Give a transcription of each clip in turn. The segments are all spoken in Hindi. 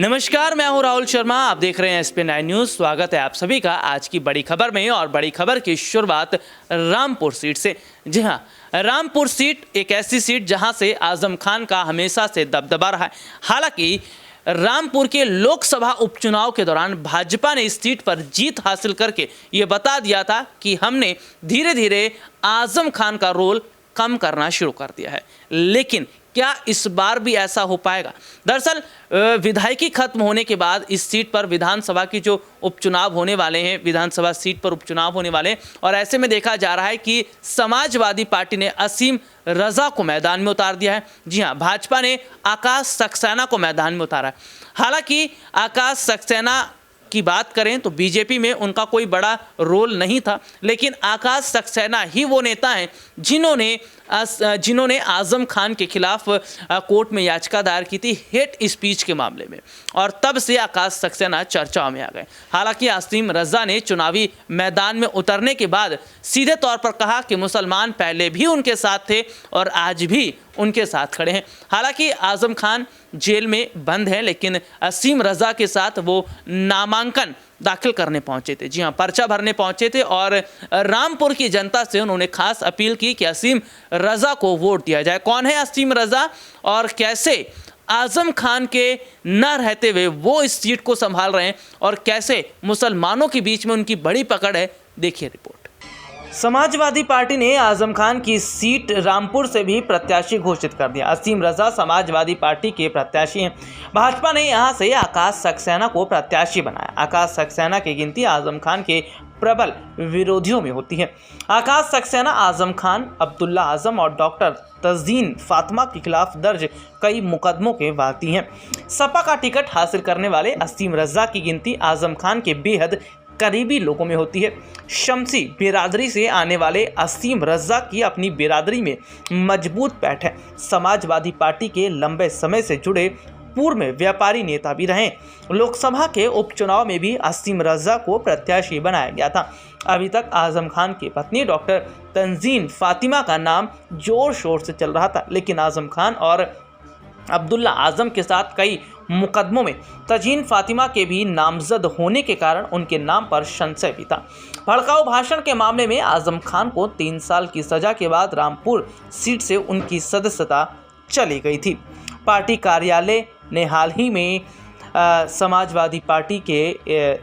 नमस्कार, मैं हूं राहुल शर्मा। आप देख रहे हैं SP9 न्यूज़। स्वागत है आप सभी का आज की बड़ी खबर में। और बड़ी खबर की शुरुआत रामपुर सीट से। जी हां, रामपुर सीट एक ऐसी सीट जहां से आजम खान का हमेशा से दबदबा रहा है। हालांकि रामपुर के लोकसभा उपचुनाव के दौरान भाजपा ने इस सीट पर जीत हासिल करके ये बता दिया था कि हमने धीरे धीरे आजम खान का रोल कम करना शुरू कर दिया है। लेकिन क्या इस बार भी ऐसा हो पाएगा? दरअसल विधायकी खत्म होने के बाद इस सीट पर विधानसभा की जो उपचुनाव होने वाले हैं, विधानसभा सीट पर उपचुनाव होने वाले हैं, और ऐसे में देखा जा रहा है कि समाजवादी पार्टी ने असीम रजा को मैदान में उतार दिया है। जी हां, भाजपा ने आकाश सक्सेना को मैदान में उतारा है। हालांकि आकाश सक्सेना की बात करें तो बीजेपी में उनका कोई बड़ा रोल नहीं था, लेकिन आकाश सक्सेना ही वो नेता हैं जिन्होंने आजम खान के खिलाफ कोर्ट में याचिका दायर की थी हेट स्पीच के मामले में, और तब से आकाश सक्सेना चर्चाओं में आ गए। हालांकि असीम रजा ने चुनावी मैदान में उतरने के बाद सीधे तौर पर कहा कि मुसलमान पहले भी उनके साथ थे और आज भी उनके साथ खड़े हैं। हालांकि आजम खान जेल में बंद है, लेकिन असीम रजा के साथ वो नामांकन दाखिल करने पहुंचे थे। जी हां, पर्चा भरने पहुंचे थे और रामपुर की जनता से उन्होंने खास अपील की कि असीम रजा को वोट दिया जाए। कौन है असीम रजा और कैसे आजम खान के न रहते हुए वो इस सीट को संभाल रहे हैं और कैसे मुसलमानों के बीच में उनकी बड़ी पकड़ है, देखिए रिपोर्ट। समाजवादी पार्टी ने आजम खान की सीट रामपुर से भी प्रत्याशी घोषित कर दिया। असीम रजा समाजवादी पार्टी के प्रत्याशी हैं। भाजपा ने यहां से आकाश सक्सेना को प्रत्याशी बनाया। आकाश सक्सेना की गिनती आजम खान के प्रबल विरोधियों में होती है। आकाश सक्सेना आजम खान, अब्दुल्ला आजम और डॉक्टर तज़ीन फातिमा के खिलाफ दर्ज कई मुकदमों के वादी हैं। सपा का टिकट हासिल करने वाले असीम रजा की गिनती आजम खान के बेहद करीबी लोगों में होती है। शमसी बिरादरी से आने वाले असीम रजा की अपनी बिरादरी में मजबूत पैठ है। समाजवादी पार्टी के लंबे समय से जुड़े पूर्व में व्यापारी नेता भी रहे। लोकसभा के उपचुनाव में भी असीम रजा को प्रत्याशी बनाया गया था। अभी तक आजम खान की पत्नी डॉक्टर तंजीन फातिमा का नाम जोर शोर से चल रहा था, लेकिन आजम खान और अब्दुल्ला आजम के साथ कई मुकदमों में तजीन फातिमा के भी नामजद होने के कारण उनके नाम पर संशय भी था। भड़काऊ भाषण के मामले में आजम खान को 3 साल की सजा के बाद रामपुर सीट से उनकी सदस्यता चली गई थी। पार्टी कार्यालय ने हाल ही में समाजवादी पार्टी के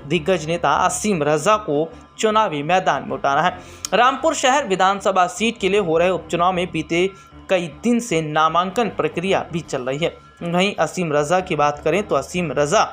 दिग्गज नेता असीम रजा को चुनावी मैदान में उतारा है। रामपुर शहर विधानसभा सीट के लिए हो रहे उपचुनाव में बीते कई दिन से नामांकन प्रक्रिया भी चल रही है। वहीं असीम रजा की बात करें तो असीम रजा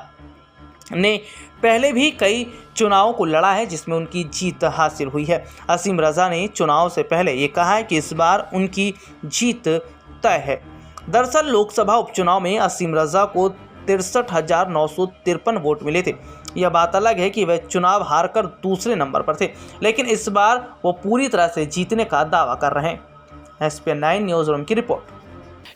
ने पहले भी कई चुनावों को लड़ा है जिसमें उनकी जीत हासिल हुई है। असीम रजा ने चुनाव से पहले ये कहा है कि इस बार उनकी जीत तय है। दरअसल लोकसभा उपचुनाव में असीम रजा को 63,953 वोट मिले थे। यह बात अलग है कि वह चुनाव हारकर दूसरे नंबर पर थे, लेकिन इस बार वो पूरी तरह से जीतने का दावा कर रहे हैं। SP9 न्यूज़ रूम की रिपोर्ट।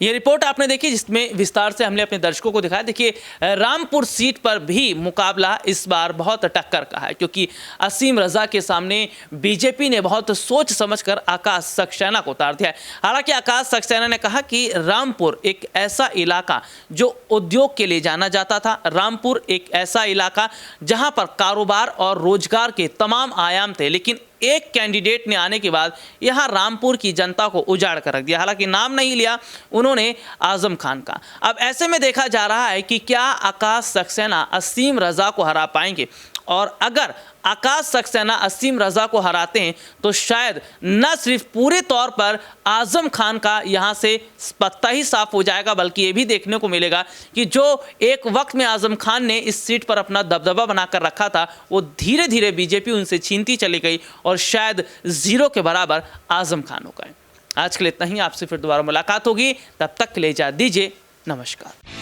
ये रिपोर्ट आपने देखी जिसमें विस्तार से हमने अपने दर्शकों को दिखाया। देखिए, रामपुर सीट पर भी मुकाबला इस बार बहुत टक्कर का है, क्योंकि असीम रजा के सामने बीजेपी ने बहुत सोच समझकर आकाश सक्सेना को उतार दिया है। हालांकि आकाश सक्सेना ने कहा कि रामपुर एक ऐसा इलाका जो उद्योग के लिए जाना जाता था, रामपुर एक ऐसा इलाका जहां पर कारोबार और रोजगार के तमाम आयाम थे, लेकिन एक कैंडिडेट ने आने के बाद यहां रामपुर की जनता को उजाड़ कर रख दिया। हालांकि नाम नहीं लिया उन्होंने आजम खान का। अब ऐसे में देखा जा रहा है कि क्या आकाश सक्सेना असीम रजा को हरा पाएंगे, और अगर आकाश सक्सेना असीम रजा को हराते हैं तो शायद न सिर्फ पूरे तौर पर आजम खान का यहाँ से पत्ता ही साफ हो जाएगा, बल्कि ये भी देखने को मिलेगा कि जो एक वक्त में आजम खान ने इस सीट पर अपना दबदबा बनाकर रखा था, वो धीरे धीरे बीजेपी उनसे छीनती चली गई और शायद 0 के बराबर आजम खान हो गए। आज के लिए इतना ही। आपसे फिर दोबारा मुलाकात होगी, तब तक के लिए इजाज़त दीजिए। नमस्कार।